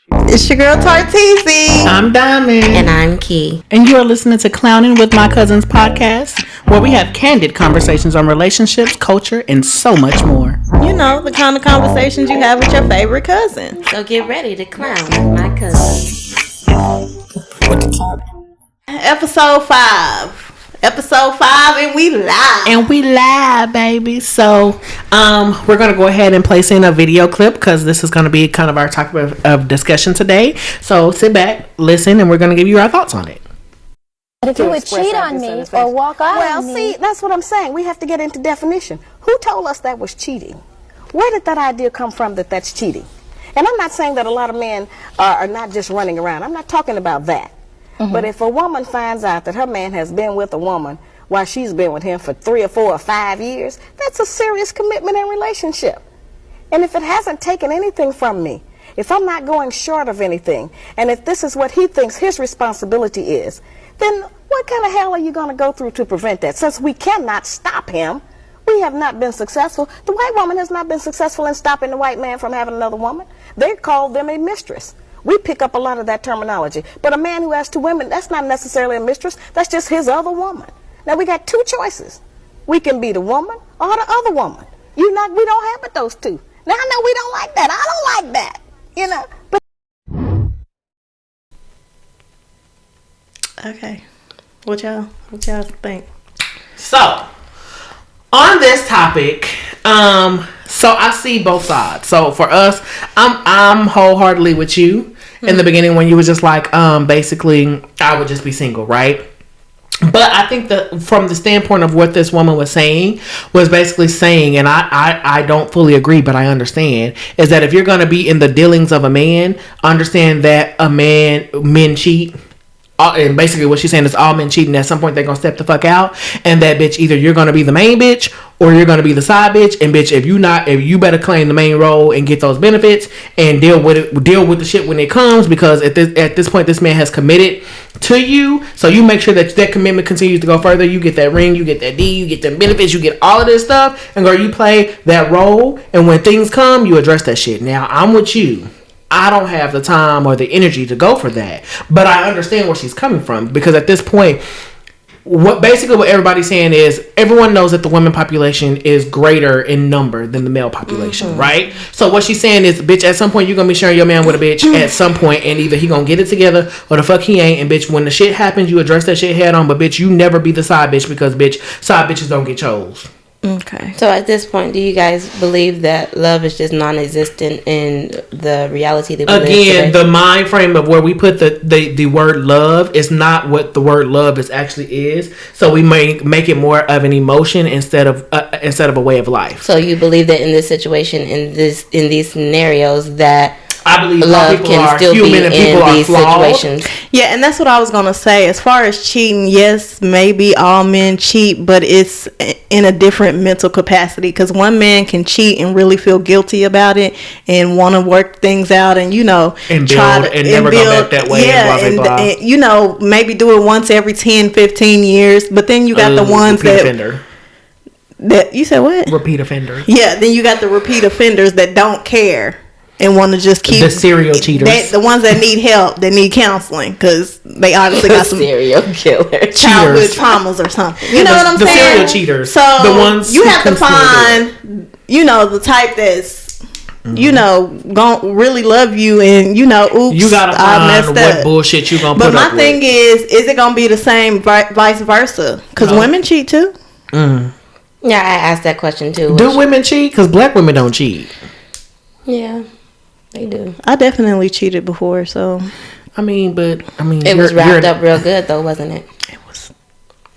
It's your girl Tart. I'm Dymond. And I'm Kee. And you are listening to Clowning with My Cousins podcast, where we have candid conversations on relationships, culture, and so much more. You know, the kind of conversations you have with your favorite cousin. So get ready to clown with my cousins. Episode 5. And we live. Baby. So, we're going to go ahead and place in a video clip because this is going to be kind of our topic of discussion today. So, sit back, listen, and we're going to give you our thoughts on it. But if you would cheat on me or walk out on me... Well, see, that's what I'm saying. We have to get into definition. Who told us that was cheating? Where did that idea come from that that's cheating? And I'm not saying that a lot of men are not just running around. I'm not talking about that. Mm-hmm. But if a woman finds out that her man has been with a woman while she's been with him for 3 or 4 or 5 years, that's a serious commitment and relationship. And if it hasn't taken anything from me, if I'm not going short of anything, and if this is what he thinks his responsibility is, then what kind of hell are you going to go through to prevent that? Since we cannot stop him, we have not been successful. The white woman has not been successful in stopping the white man from having another woman. They call them a mistress. We pick up a lot of that terminology. But a man who has 2 women, that's not necessarily a mistress. That's just his other woman. Now, we got 2 choices. We can be the woman or the other woman. We don't have but those 2. Now, I know we don't like that. I don't like that. You know. But Okay. What y'all think? So, on this topic, so I see both sides. So for us, I'm wholeheartedly with you in the beginning when you was just like, basically, I would just be single, right? But I think that from the standpoint of what this woman was saying, was basically saying, and I don't fully agree, but I understand, is that if you're going to be in the dealings of a man, understand that men cheat. And basically what she's saying is all men cheating. At some point they're going to step the fuck out. And that bitch, either you're going to be the main bitch or you're going to be the side bitch. And bitch, if you better claim the main role and get those benefits and deal with the shit when it comes. Because at this point, this man has committed to you. So you make sure that commitment continues to go further. You get that ring, you get that D, you get the benefits, you get all of this stuff. And girl, you play that role. And when things come, you address that shit. Now, I'm with you. I don't have the time or the energy to go for that. But I understand where she's coming from. Because at this point, what everybody's saying is everyone knows that the women population is greater in number than the male population, right? So what she's saying is, bitch, at some point you're going to be sharing your man with a bitch at some point, and either he going to get it together or the fuck he ain't. And bitch, when the shit happens, you address that shit head on. But bitch, you never be the side bitch because bitch, side bitches don't get chose. Okay. So at this point, do you guys believe that love is just non-existent in the reality that we live today? Again, the mind frame of where we put the word love is not what the word love actually is. So we make it more of an emotion instead of a way of life. So you believe that in this situation, in these scenarios, that I believe love can still be in these situations. Yeah, and that's what I was going to say. As far as cheating, yes, maybe all men cheat, but it's in a different mental capacity. Because one man can cheat and really feel guilty about it and want to work things out and, never go back that way. Yeah, and maybe do it once every 10, 15 years. But then you got the ones that you said what? Repeat offender. Yeah, then you got the repeat offenders that don't care. And want to just keep the serial cheaters, the ones that need help, that need counseling, because they obviously got some serial killer childhood traumas or something. You know what I'm saying? The serial cheaters. So the ones you have to find, the type that's, gonna really love you, and you gotta find what bullshit you gonna put up with. But my thing is it gonna be the same vice versa? Because women cheat too. Yeah, I asked that question too. Do women cheat? Because black women don't cheat. Yeah. They do. I definitely cheated before, so. It was wrapped up real good, though, wasn't it? It was.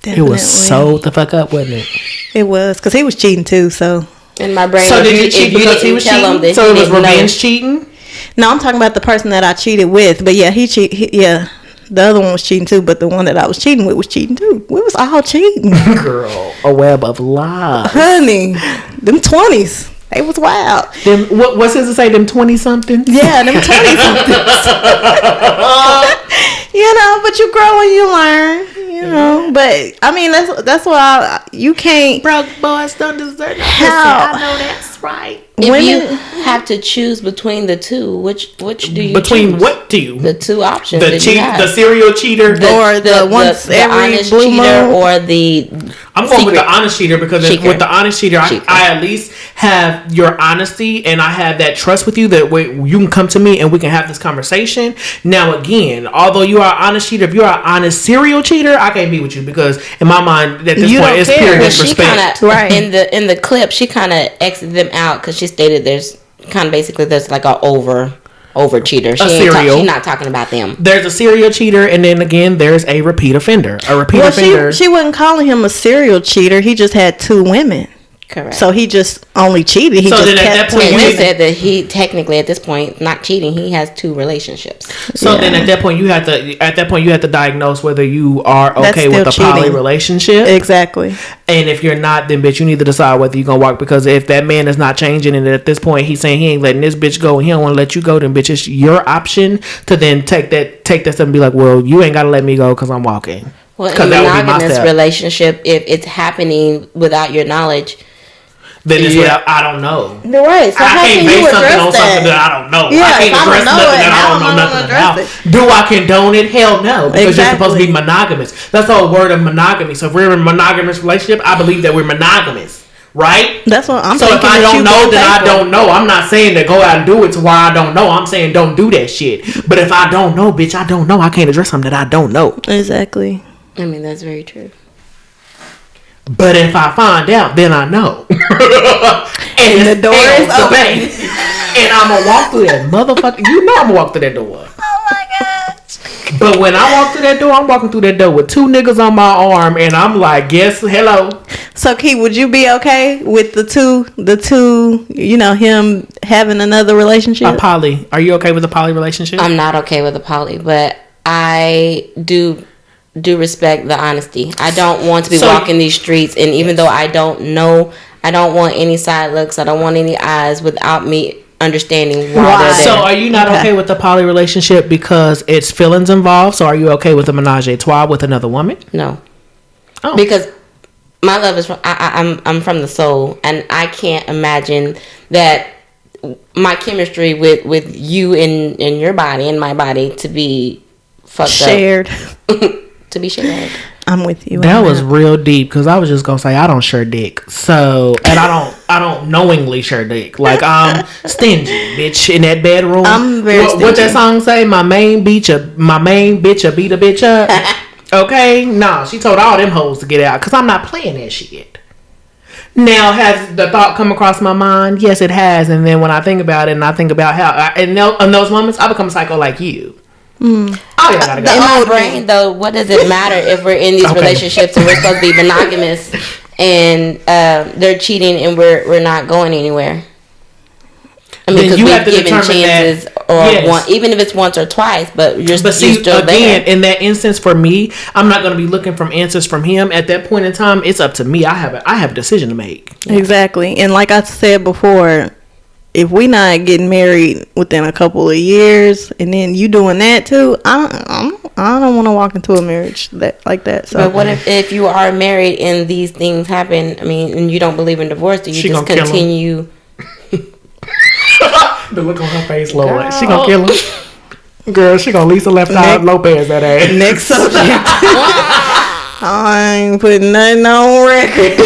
Definitely. It was so the fuck up, wasn't it? It was, because he was cheating too, so. In my brain. So did you cheat because he was cheating? So it was revenge cheating? No, I'm talking about the person that I cheated with, but yeah, he cheated. Yeah, the other one was cheating too, but the one that I was cheating with was cheating too. We was all cheating. Girl, a web of lies. Honey, them 20s. They was wild. What's his to say? Them 20-somethings? Yeah, them 20-somethings. But you grow and you learn. But I mean, that's why you can't. Broke boys don't deserve no pussy. How? I know that's right. If you have have to choose between the two. Which do you between choose? what two? The two options. The serial cheater, or the once every honest blue cheater, moon, or the. I'm going with the honest cheater because with the honest cheater, I at least have your honesty and I have that trust with you that you can come to me and we can have this conversation. Now, again, although you are an honest cheater, if you are an honest serial cheater, I can't be with you because in my mind, at this point, it's pure disrespect. Right. In the clip, she kind of exited them out because she stated there's like a over cheater. She's not talking about them. There's a serial cheater, and then again, there's a repeat offender. She wasn't calling him a serial cheater. He just had 2 women. Correct. So he just only cheated. He so just then at that point, you said that he technically at this point not cheating. He has 2 relationships. So then at that point you have to diagnose whether you are okay with a poly relationship. Exactly. And if you're not, then bitch, you need to decide whether you're gonna walk, because if that man is not changing and at this point he's saying he ain't letting this bitch go and he don't want to let you go, then bitch, it's your option to then take that stuff and be like, well, you ain't gotta let me go because I'm walking. Well, in a monogamous relationship, if it's happening without your knowledge, then it's without, I don't know. Right. So I can't base something on something that I don't know. Yeah, I can't address nothing that I don't know nothing about. Do I condone it? Hell no. Because you're supposed to be monogamous. That's the whole word of monogamy. So if we're in a monogamous relationship, I believe that we're monogamous. Right? That's what I'm so thinking. So if I don't know, then I don't know. I'm not saying to go out and do it to why I don't know. I'm saying don't do that shit. But if I don't know, bitch, I don't know. I can't address something that I don't know. Exactly. I mean, that's very true. But if I find out, then I know. and the door is open. And I'm going to walk through that motherfucker. You know I'm going to walk through that door. Oh my God. But when I walk through that door, I'm walking through that door with 2 niggas on my arm. And I'm like, yes, hello. So, Key, would you be okay with the two, you know, him having another relationship? A poly. Are you okay with a poly relationship? I'm not okay with a poly, but I do respect the honesty. I don't want to be walking these streets, and even though I don't know, I don't want any side looks. I don't want any eyes without me understanding why they're there. So are you not okay with the poly relationship because it's feelings involved? So are you okay with a menage a trois with another woman? No. Oh. Because my love is from I'm from the soul, and I can't imagine that my chemistry with you in your body and my body to be fucked shared. To be shared. I'm with you. That was real deep because I was just gonna say I don't share dick. So and I don't knowingly share dick. Like I'm stingy, bitch, in that bedroom. I'm very stingy. What that song say? My main bitch beat a bitch up. Okay, no, she told all them hoes to get out because I'm not playing that shit. Now, has the thought come across my mind? Yes, it has. And then when I think about it, and I think about how in those moments, I become a psycho like you. Oh, yeah, gotta go. In my brain, though, what does it matter if we're in these relationships and we're supposed to be monogamous and they're cheating and we're not going anywhere? I mean, because we've given chances even if it's once or twice, but you're still again, there. In that instance, for me, I'm not going to be looking for answers from him. At that point in time, it's up to me. I have a decision to make. Exactly. And like I said before, if we not getting married within a couple of years, and then you doing that too, I don't want to walk into a marriage like that. So, but what if you are married and these things happen? I mean, and you don't believe in divorce, do you just continue? The look on her face, Lord. Girl. She gonna kill him. Girl, she gonna Lisa left out Lopez that ass. Next subject. I ain't putting nothing on record.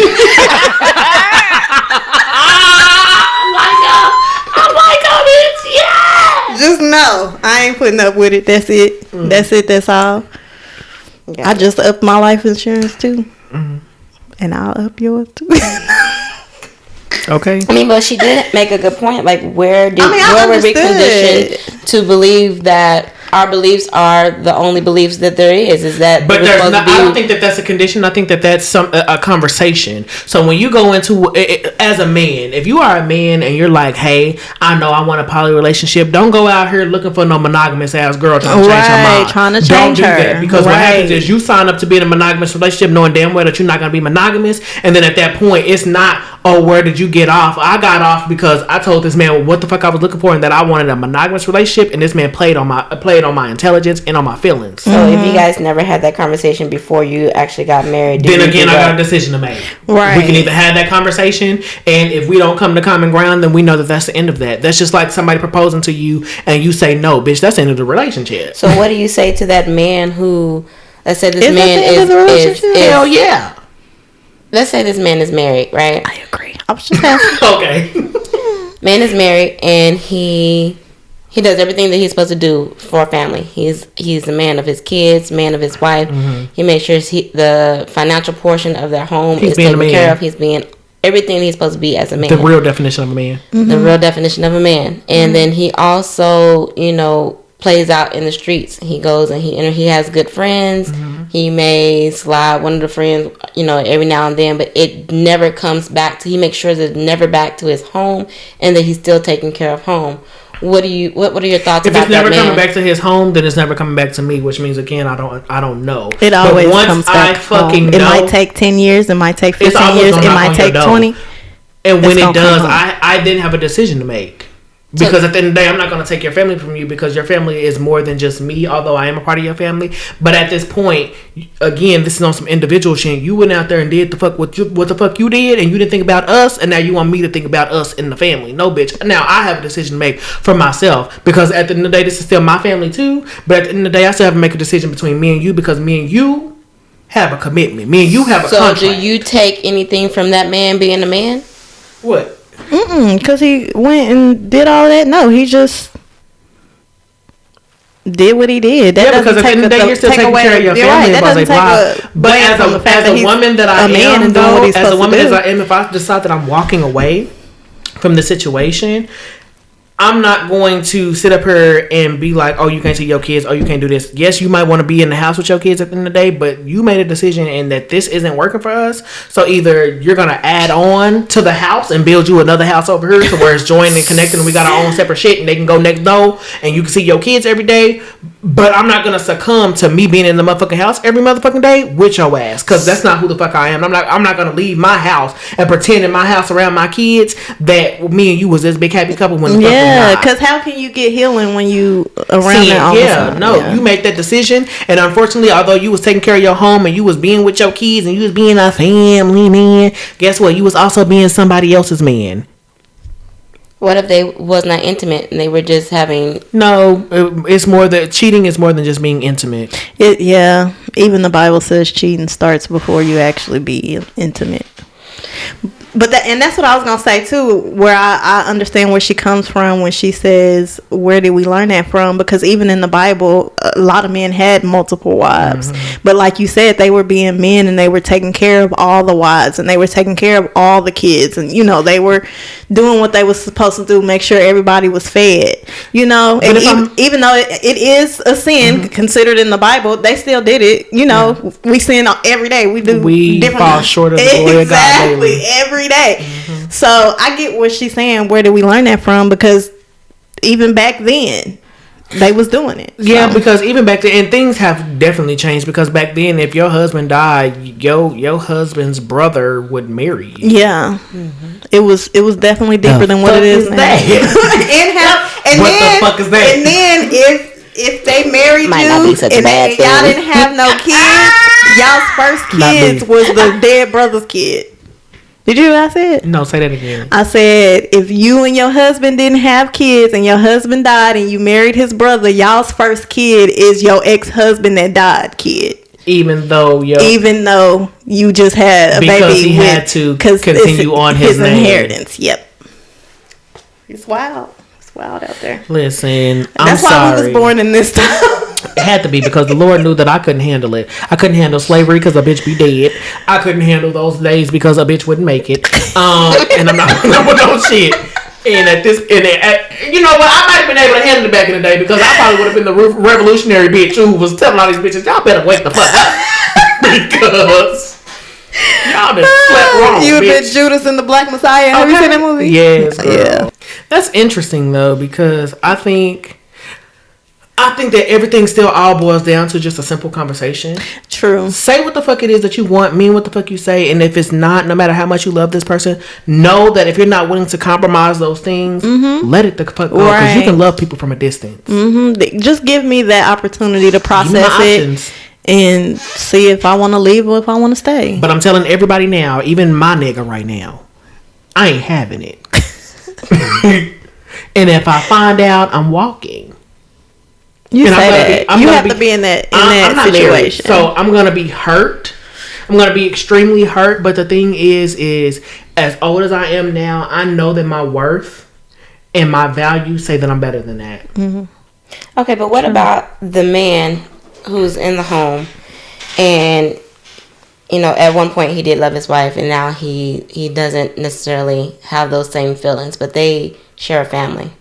Just know I ain't putting up with it. That's it. Mm-hmm. That's it. That's all. I just upped my life insurance too, and I'll up yours too. Okay. I mean, but she did make a good point. Like, where were we conditioned to believe that our beliefs are the only beliefs that there is? Is that? But there's not. I don't think that that's a condition. I think that that's a conversation. So when you go into as a man, if you are a man and you're like, hey, I know I want a poly relationship, don't go out here looking for no monogamous ass girl trying to change her mind. Trying to don't change do her. That because what happens is you sign up to be in a monogamous relationship knowing damn well that you're not going to be monogamous, and then at that point it's not oh, where did you get off? I got off because I told this man what the fuck I was looking for and that I wanted a monogamous relationship, and this man played on my intelligence and on my feelings. So if you guys never had that conversation before you actually got married, then again, I got a decision to make. Right. We can either have that conversation, and if we don't come to common ground, then we know that that's the end of that. That's just like somebody proposing to you and you say no, bitch. That's the end of the relationship. So what do you say to that man who, let's say this man is hell yeah. Let's say this man is married, right? I agree. I was just asking. Okay. Man is married and he does everything that he's supposed to do for a family. He's a man of his kids, man of his wife. Mm-hmm. He makes sure the financial portion of their home is taken care of. He's being everything he's supposed to be as a man. The real definition of a man. Mm-hmm. The real definition of a man. And then he also, plays out in the streets. He goes and he has good friends. Mm-hmm. He may slide one of the friends, every now and then, but it never comes back to. He makes sure that it's never back to his home, and that he's still taking care of home. What are your thoughts about that man? If it's never coming back to his home, then it's never coming back to me, which means again I don't know. It always comes back home. It might take 10 years, it might take 15 years, it might take 20. And when it does, I didn't have a decision to make. Because at the end of the day, I'm not going to take your family from you, because your family is more than just me, although I am a part of your family. But at this point, again, this is on some individual shit. You went out there and did what the fuck you did, and you didn't think about us, and now you want me to think about us in the family. No, bitch. Now, I have a decision to make for myself, because at the end of the day, this is still my family too. But at the end of the day, I still have to make a decision between me and you, because me and you have a commitment. Me and you have a contract. So do you take anything from that man being a man? What? Because he went and did all that. No, he just did what he did. That because at the end of the day, you're still taking care of your family. Right, but as a woman that I am, though, as a woman as I am, if I decide that I'm walking away from the situation, I'm not going to sit up here and be like, oh, you can't see your kids, oh, you can't do this. Yes, you might want to be in the house with your kids at the end of the day, but you made a decision and that this isn't working for us. So either you're going to add on to the house and build you another house over here to where it's joined and connected and we got our own separate shit and they can go next door and you can see your kids every day. But I'm not going to succumb to me being in the motherfucking house every motherfucking day with your ass, because that's not who the fuck I am. I'm not going to leave my house and pretend in my house around my kids that me and you was this big happy couple when the fuck yeah, because how can you get healing when you around that all the time? No, you make that decision, and unfortunately, although you was taking care of your home and you was being with your kids and you was being a family man, guess what? You was also being somebody else's man. What if they was not intimate and they were just having? No, it's more that cheating is more than just being intimate. Yeah, even the Bible says cheating starts before you actually be intimate. But that's what I was gonna say too, where I understand where she comes from when she says, where did we learn that from? Because even in the Bible, a lot of men had multiple wives. Mm-hmm. But like you said, they were being men and they were taking care of all the wives and they were taking care of all the kids, and they were doing what they were supposed to do, make sure everybody was fed. And even though it is a sin, mm-hmm. considered in the Bible, they still did it. Mm-hmm. We sin different. We fall short of the glory of God daily. Every day. Mm-hmm. So I get what she's saying. Where did we learn that from? Because even back then they was doing it. Yeah, because even back then, and things have definitely changed, because back then if your husband died, your husband's brother would marry you. Yeah. Mm-hmm. It was definitely deeper than what it is now. What the fuck is that? And then if they married you and y'all didn't have no kids, y'all's first kids was the dead brother's kid. Did you hear what I said? No, say that again. I said, if you and your husband didn't have kids and your husband died and you married his brother, y'all's first kid is your ex-husband that died kid. Even though you just had a baby. Because he had to continue on his name. Inheritance. Yep. It's wild. It's wild out there. Listen, That's why we was born in this time. It had to be, because the Lord knew that I couldn't handle it. I couldn't handle slavery because a bitch be dead. I couldn't handle those days because a bitch wouldn't make it. And I'm not with no shit. And you know what? I might have been able to handle it back in the day, because I probably would have been the revolutionary bitch who was telling all these bitches, y'all better wake the fuck up. Because y'all been slept wrong. You been Judas and the Black Messiah. Have you seen that movie? Yes, girl. Yeah. That's interesting though, because I think I think that everything still all boils down to just a simple conversation. True. Say what the fuck it is that you want, mean what the fuck you say, and if it's not, no matter how much you love this person, know that if you're not willing to compromise those things, let it the fuck go, because you can love people from a distance. Just give me that opportunity to process it and see if I want to leave or if I want to stay. But I'm telling everybody now, even my nigga right now, I ain't having it. And if I find out, I'm walking. You say that. You have to be in that situation. Married, so I'm gonna be hurt. I'm gonna be extremely hurt. But the thing is as old as I am now, I know that my worth and my value say that I'm better than that. Okay, but what about the man who's in the home and, you know, at one point he did love his wife and now he doesn't necessarily have those same feelings, but they share a family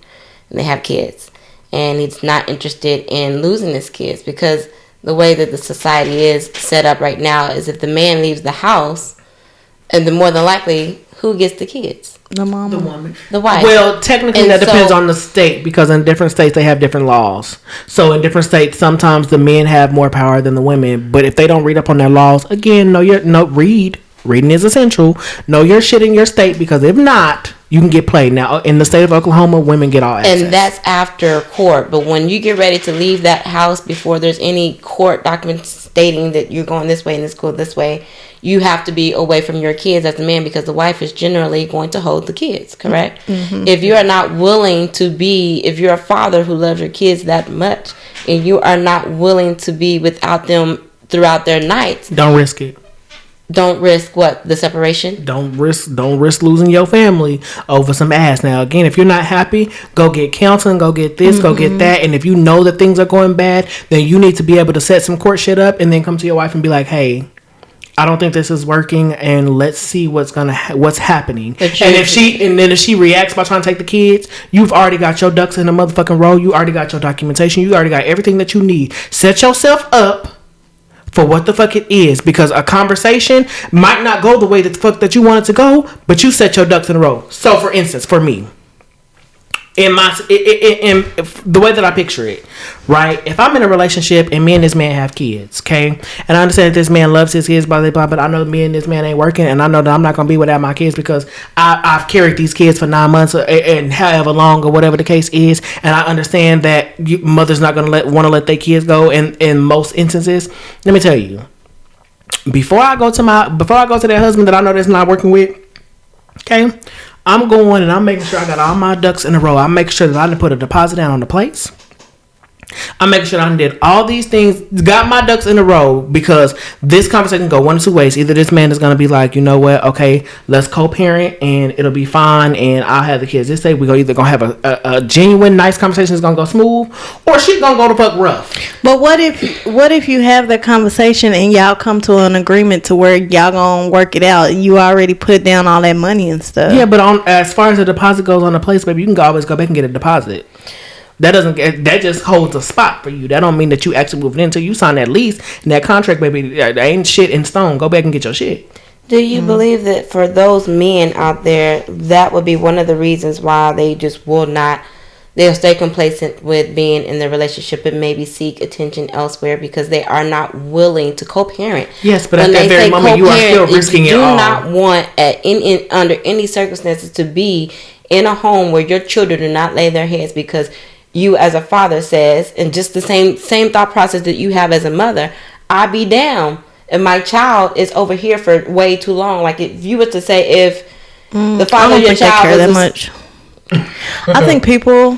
and they have kids. And he's not interested in losing his kids, because the way that the society is set up right now is if the man leaves the house, and then more than likely, who gets the kids? The mom. The woman. The wife. Well, technically that depends on the state, because in different states they have different laws. So in different states, sometimes the men have more power than the women. But if they don't read up on their laws, again, read. Reading is essential. Know your shit in your state, because if not, you can get played. Now, in the state of Oklahoma, women get all access. And that's after court. But when you get ready to leave that house, before there's any court documents stating that you're going this way and this go this way, you have to be away from your kids as a man, because the wife is generally going to hold the kids, correct? If you are not willing to be, if you're a father who loves your kids that much, and you are not willing to be without them throughout their nights, don't risk it. Don't risk what? The separation? Don't risk losing your family over some ass. Now, again, if you're not happy, go get counseling, go get this, go get that. And if you know that things are going bad, then you need to be able to set some court shit up and then come to your wife and be like, hey, I don't think this is working, and let's see what's happening. And if she reacts by trying to take the kids, you've already got your ducks in a motherfucking row. You already got your documentation. You already got everything that you need. Set yourself up for what the fuck it is, because a conversation might not go the way that the fuck that you want it to go, but you set your ducks in a row. So, for instance, for me, in the way that I picture it, right? If I'm in a relationship and me and this man have kids, okay, and I understand that this man loves his kids, blah blah blah, but I know me and this man ain't working, and I know that I'm not gonna be without my kids, because I've carried these kids for 9 months and however long or whatever the case is, and I understand that mothers not gonna want to let their kids go in most instances. Let me tell you, before I go to that husband that I know that's not working with, okay, I'm going and I'm making sure I got all my ducks in a row. I'm making sure that I didn't put a deposit down on the place. I'm making sure I did all these things, got my ducks in a row, because this conversation can go one of two ways. Either this man is going to be like, you know what, okay, let's co-parent and it'll be fine and I'll have the kids this day. We're either going to have a genuine, nice conversation that's going to go smooth, or she's going to go the fuck rough. But what if you have that conversation and y'all come to an agreement to where y'all going to work it out and you already put down all that money and stuff? Yeah, but as far as the deposit goes on the place, baby, you can always go back and get a deposit. That just holds a spot for you. That don't mean that you actually moved in until you sign that lease and that contract, baby. There ain't shit in stone. Go back and get your shit. Do you believe that for those men out there, that would be one of the reasons why they just will not, they'll stay complacent with being in the relationship and maybe seek attention elsewhere because they are not willing to co-parent? Yes, but at that very moment, you are still risking it all. You do not want, under any circumstances, to be in a home where your children do not lay their heads because you as a father says, and just the same thought process that you have as a mother, I be down if my child is over here for way too long. Like if you were to say, if the father of your child care that much. I think people.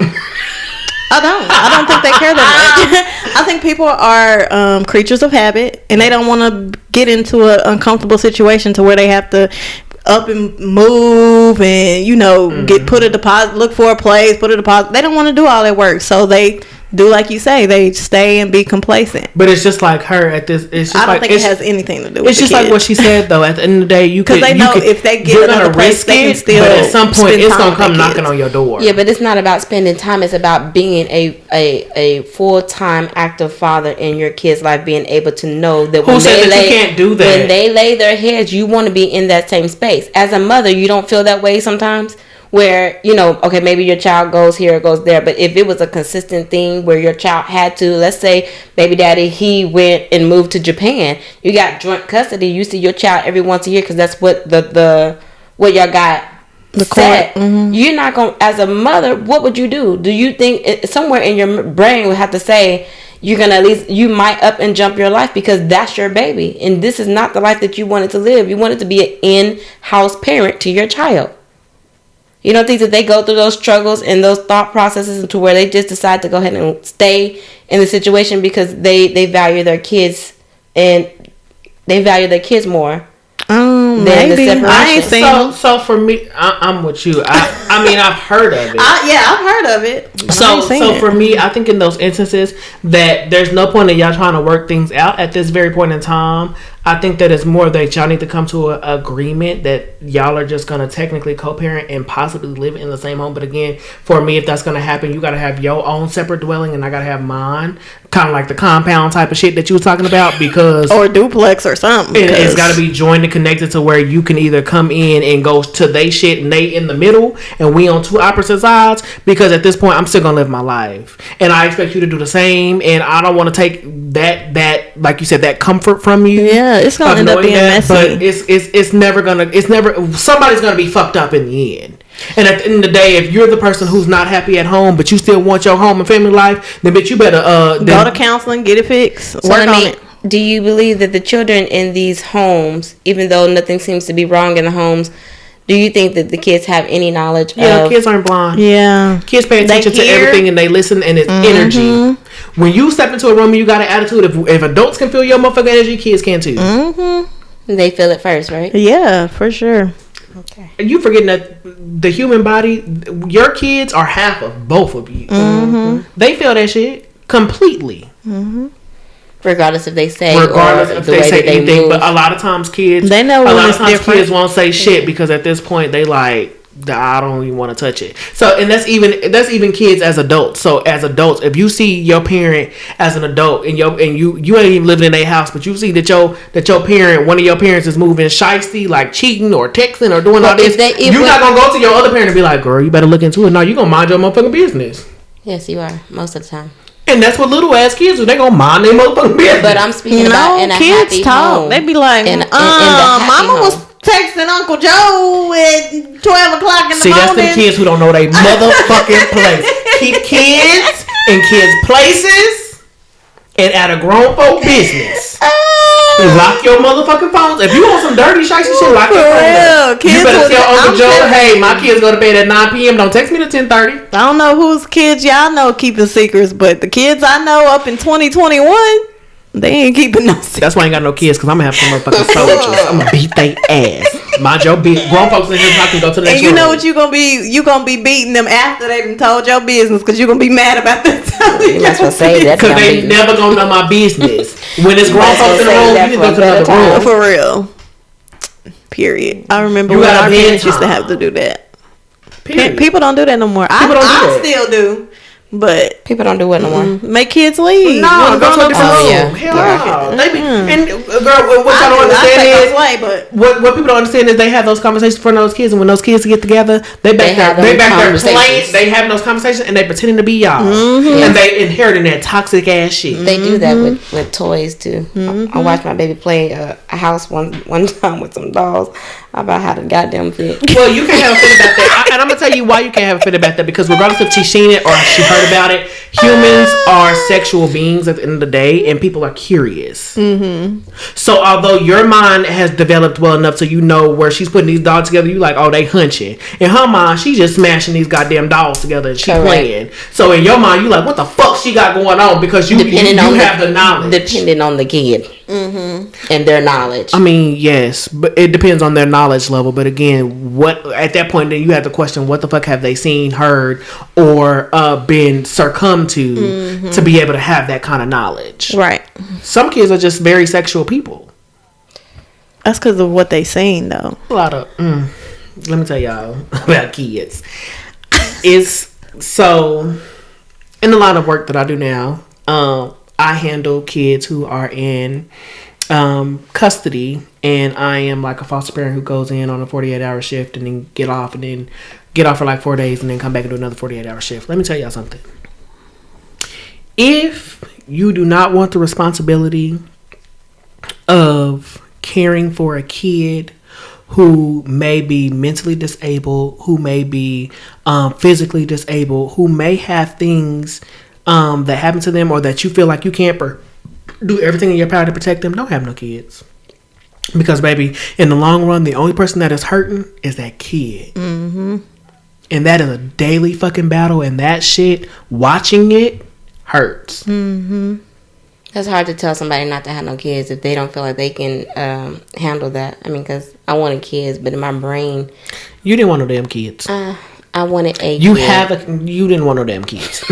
I don't think they care that much. I think people are creatures of habit, and they don't want to get into an uncomfortable situation to where they have to up and move and put a deposit, look for a place, put a deposit. They don't want to do all that work, so they do like you say, they stay and be complacent. But it's just like her at this. It's just I don't think it has anything to do with it's just like what she said though. At the end of the day, because they know if they get another place, they can still. But at some point, it's gonna come knocking on your door. Yeah, but it's not about spending time. It's about being a full-time active father in your kid's life, being able to know that you can't do that when they lay their heads, you want to be in that same space. As a mother, you don't feel that way sometimes. where, you know, okay, maybe your child goes here or goes there, but if it was a consistent thing where your child had to, let's say baby daddy, he went and moved to Japan, you got joint custody, you see your child every once a year because that's what the what y'all got the set. You're not gonna, as a mother, what would you do? Do you think somewhere in your brain would have to say you're gonna, at least you might up and jump your life because that's your baby and this is not the life that you wanted to live. You wanted to be an in-house parent to your child. You don't think that they go through those struggles and those thought processes to where they just decide to go ahead and stay in the situation because they value their kids and they value their kids more than maybe. the separation. I ain't seen so for me, I'm with you. I mean, I've heard of it. yeah, I've heard of it. So for me, I think in those instances that there's no point in y'all trying to work things out at this very point in time. I think that it's more that y'all need to come to an agreement that y'all are just going to technically co-parent and possibly live in the same home. But again, for me, if that's going to happen, you got to have your own separate dwelling and I got to have mine. Kind of like the compound type of shit that you were talking about, because or duplex or something. It's got to be joined and connected to where you can either come in and go to they shit and they in the middle and we on two opposite sides, because at this point I'm still going to live my life and I expect you to do the same, and I don't want to take that like you said, that comfort from you. Yeah, it's gonna end up being messy. But it's never somebody's gonna be fucked up in the end. And at the end of the day, if you're the person who's not happy at home but you still want your home and family life, then bitch, you better go to counseling, get it fixed, so work on it. Do you believe that the children in these homes, even though nothing seems to be wrong in the homes, do you think that the kids have any knowledge of... kids aren't blind. Yeah. Kids pay attention to everything and they listen, and it's energy. When you step into a room and you got an attitude, if adults can feel your motherfucking energy, kids can too. They feel it first, right? Yeah, for sure. Okay. And you forgetting that the human body, your kids are half of both of you. They feel that shit completely. Regardless if they say, regardless if they say anything, move. but a lot of times kids, they know. A lot of times kids won't say shit because at this point they like, I don't even want to touch it. So, and that's even kids as adults. So as adults, if you see your parent as an adult and you ain't even living in their house, but you see that your parent, one of your parents is moving shiesty, like cheating or texting or doing all this, you're not gonna go to your other parent and be like, girl, you better look into it. No, you gonna mind your motherfucking business. Yes, you are most of the time. And that's what little ass kids do. They gonna mind their motherfucking business. But I'm speaking about in a kids happy talk. home. They be like, in the Mama home. was texting Uncle Joe at 12 o'clock in the morning. See, that's the kids who don't know they motherfucking place. Keep kids in kids' places and at a grown folk business. Lock your motherfucking phones. If you want some dirty shicey shit, lock your phone up. You better tell Uncle Joe, hey, my kids go to bed at 9 p.m. Don't text me to 10:30. I don't know whose kids y'all know keeping secrets, but the kids I know up in 2021, they ain't keeping no secrets. That's why I ain't got no kids, because I'm going to have some motherfucking soldiers. I'm going to beat they ass. Mind your business. Grown folks in here so I can go to the next And you know room. what you gonna be? You gonna be beating them after they done told your business, because you gonna be mad about that. Because they never gonna know my business. When it's grown folks in the room, you need to go to the other room. For real. Period. I remember when our parents used to have to do that. Period. People don't do that no more. I still do. But people don't do it no more. Make kids leave. No, go to a different room. Yeah. Hell no. They be, and girl, what y'all don't understand is what people don't understand is they have those conversations for those kids, and when those kids get together, they back there playing. They having those conversations, and they pretending to be y'all, and they inheriting that toxic ass shit. They do that with toys too. I watched my baby play a house one time with some dolls. About how to goddamn fit. Well, you can't have a fit about that, and I'm gonna tell you why you can't have a fit about that, because regardless if she's seen it or she heard about it, humans are sexual beings at the end of the day, and people are curious. So although your mind has developed well enough so you know where she's putting these dolls together, you like, oh, they hunching. In her mind, she's just smashing these goddamn dolls together and she's playing. So in your mind, you like, what the fuck she got going on? Because you have the knowledge. Depending on the kid. And their knowledge. I mean, yes, but it depends on their knowledge level. But again, what at that point, then you have to question what the fuck have they seen, heard, or been succumbed to be able to have that kind of knowledge. Right. Some kids are just very sexual people. That's because of what they seen, though. A lot of. Let me tell y'all about kids. It's so in the line of work that I do now. I handle kids who are in custody, and I am like a foster parent who goes in on a 48-hour shift and then get off and then get off for like 4 days, and then come back and do another 48-hour shift. Let me tell y'all something. If you do not want the responsibility of caring for a kid who may be mentally disabled, who may be physically disabled, who may have things that happen to them, or that you feel like you can't do everything in your power to protect them, don't have no kids. Because, baby, in the long run, the only person that is hurting is that kid. Mm-hmm. And that is a daily fucking battle, and that shit, watching it, hurts. Mm-hmm. It's hard to tell somebody not to have no kids if they don't feel like they can handle that. I mean, because I wanted kids, but in my brain... You didn't want no damn kids. I wanted a you kid. You didn't want no damn kids.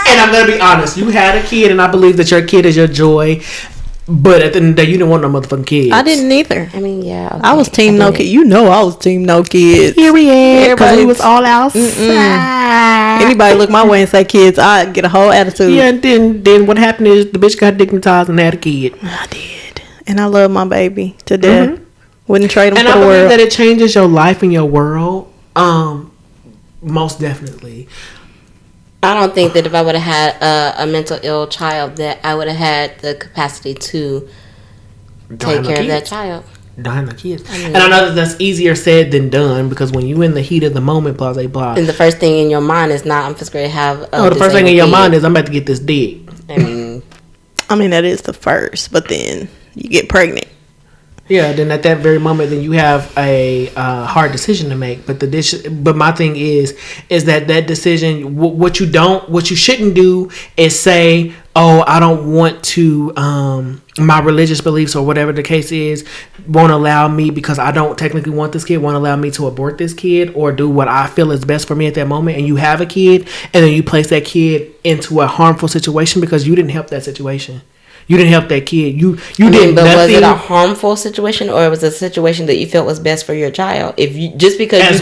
And I'm going to be honest. You had a kid, and I believe that your kid is your joy. But at the end of the day, you didn't want no motherfucking kids. I didn't either. I mean, yeah. Okay. I was team no kids. You know I was team no kids. Period. Because we was all outside. Anybody look my way and say kids, I get a whole attitude. Yeah, and then what happened is the bitch got dignitized and had a kid. I did. And I love my baby to death. Mm-hmm. Wouldn't trade him and for the world. And I believe that it changes your life and your world. Most definitely. I don't think that if I would have had a mental ill child, that I would have had the capacity to take care of that child. Don't have no kids. And I know that's easier said than done, because when you in the heat of the moment, blah, blah, blah. And the first thing in your mind is not, I'm just going to have the first thing in your mind is, I'm about to get this dick. I mean, that is the first, but then you get pregnant. Yeah, then at that very moment, then you have a hard decision to make. But my thing is that decision, what you shouldn't do is say, oh, I don't want to, my religious beliefs or whatever the case is won't allow me, because I don't technically want this kid, won't allow me to abort this kid or do what I feel is best for me at that moment. And you have a kid, and then you place that kid into a harmful situation because you didn't help that situation. You didn't help that kid. You didn't. But was it a harmful situation, or was it a situation that you felt was best for your child? If you just because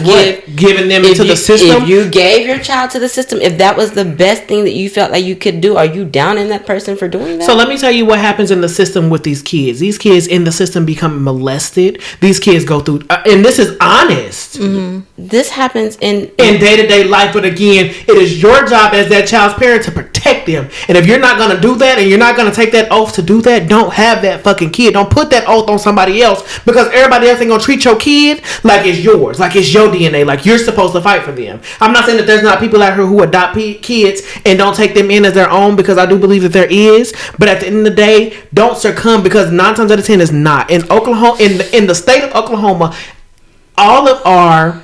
giving them into the system, if you gave your child to the system, if that was the best thing that you felt like you could do, are you down in that person for doing that? So let me tell you what happens in the system with these kids. These kids in the system become molested. These kids go through, and this is honest. Mm-hmm. This happens in day-to-day life. But again, it is your job as that child's parent to protect them. And if you're not going to do that, and you're not going to take that oath to do that, don't have that fucking kid. Don't put that oath on somebody else, because everybody else ain't gonna treat your kid like it's yours, like it's your DNA, like you're supposed to fight for them. I'm not saying that there's not people out here who adopt kids and don't take them in as their own, because I do believe that there is. But at the end of the day, don't succumb, because 9 times out of 10 is not. In Oklahoma, in the state of Oklahoma, all of our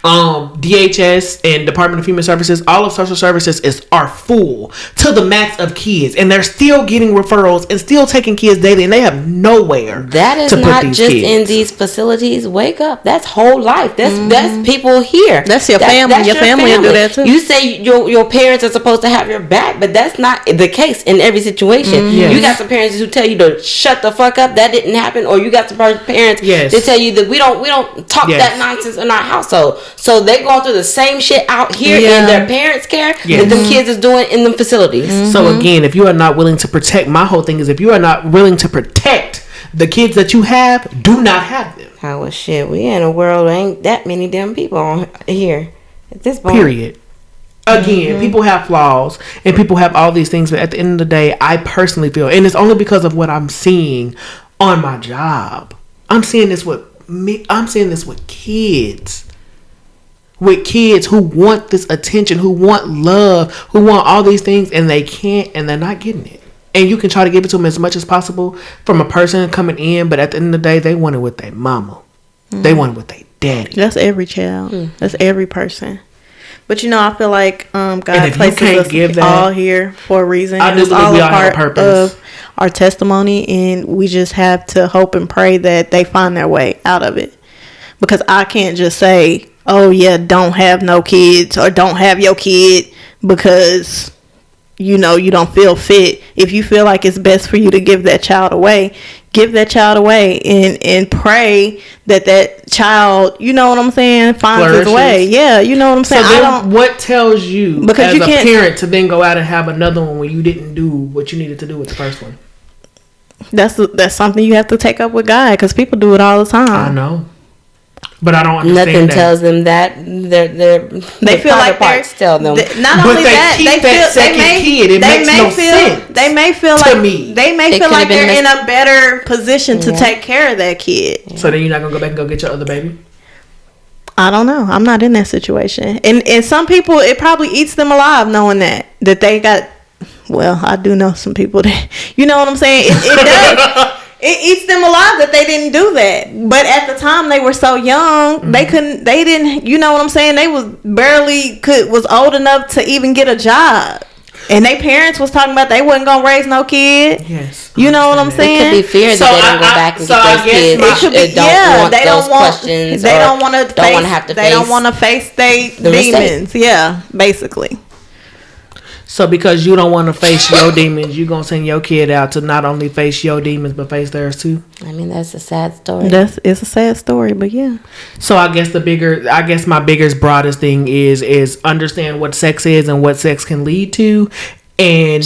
DHS and Department of Human Services, all of social services are full to the max of kids, and they're still getting referrals and still taking kids daily, and they have nowhere. That is not just kids in these facilities. Wake up! That's whole life. That's people here. That's your family. That's your family will do that too. You say your parents are supposed to have your back, but that's not the case in every situation. Yes. You got some parents who tell you to shut the fuck up. That didn't happen, or you got some parents that tell you that we don't talk that nonsense in our household. So they're going through the same shit out here in their parents' care that them kids is doing in them facilities. Mm-hmm. So again, if you are not willing to protect, my whole thing is, if you are not willing to protect the kids that you have, do not have them. Oh, well, shit. We in a world where ain't that many damn people on here at this point. Period. Again, people have flaws and people have all these things, but at the end of the day, I personally feel, and it's only because of what I'm seeing on my job. I'm seeing this with me. I'm seeing this with kids. With kids who want this attention, who want love, who want all these things, and they can't, and they're not getting it. And you can try to give it to them as much as possible from a person coming in, but at the end of the day, they want it with their mama. Mm-hmm. They want it with their daddy. That's every child. Mm-hmm. That's every person. But I feel like God places us all here for a reason. I do believe we all have a purpose of our testimony, and we just have to hope and pray that they find their way out of it. Because I can't just say, oh yeah, don't have no kids, or don't have your kid because you don't feel fit. If you feel like it's best for you to give that child away, give that child away, and pray that child, you know what I'm saying, finds his way. Yeah, you know what I'm saying. So then what tells you as a parent to then go out and have another one when you didn't do what you needed to do with the first one? That's something you have to take up with God, because people do it all the time. I know. But I don't understand Nothing that. tells them that. They feel like they're tell them. Not But only they that, keep they that feel second they may, kid. It they makes may no feel sense they may feel to like me. they may It feel like could've been they're in a better position to take care of that kid. So then you're not gonna go back and go get your other baby? I don't know. I'm not in that situation. And some people, it probably eats them alive knowing that they got. Well, I do know some people that, you know what I'm saying. It does. It eats them alive that they didn't do that. But at the time they were so young, they didn't, you know what I'm saying? They was old enough to even get a job. And their parents was talking about they wasn't going to raise no kid. Yes. You know what I'm saying? It could be fear that they don't go back and get those kids. It could be, They don't want questions. They don't want to have to face. They don't want to face their demons. Yeah, basically. So because you don't want to face your demons, you gonna send your kid out to not only face your demons but face theirs too. I mean, that's a sad story. It's a sad story, but yeah. So I guess my biggest, broadest thing is understand what sex is and what sex can lead to, and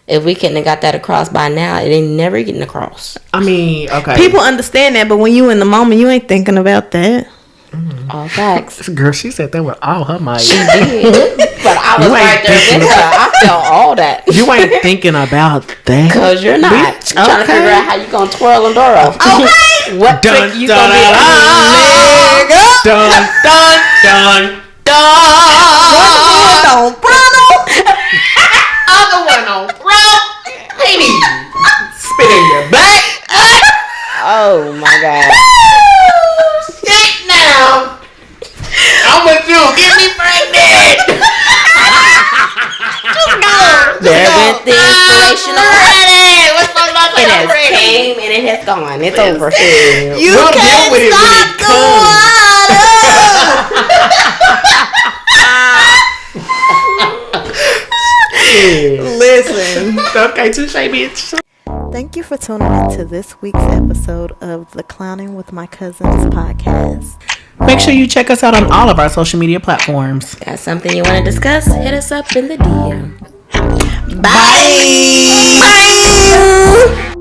if we couldn't have got that across by now, it ain't never getting across. I mean, okay, People understand that, but when you in the moment, you ain't thinking about that. All facts. Girl, she said that with all her might. She did, but I was right there with her. I felt all that. You ain't thinking about that, cause you're not. Bitch, Trying to figure out how you gonna twirl them door off. Okay. What trick you gonna be? Dun dun dun dun. One on Bruno. Other one on bro. Lady, spit in your back. Oh my god. Sit down. I'm with you. Get me pregnant. There went the inspirational. What's my mother? It has came and it has gone. It's over. You We'll can't deal with it when stop it the water. Listen. Okay, touche, bitch. Thank you for tuning in to this week's episode of the Clowning with My Cousins podcast. Make sure you check us out on all of our social media platforms. Got something you want to discuss? Hit us up in the DM. Bye. Bye.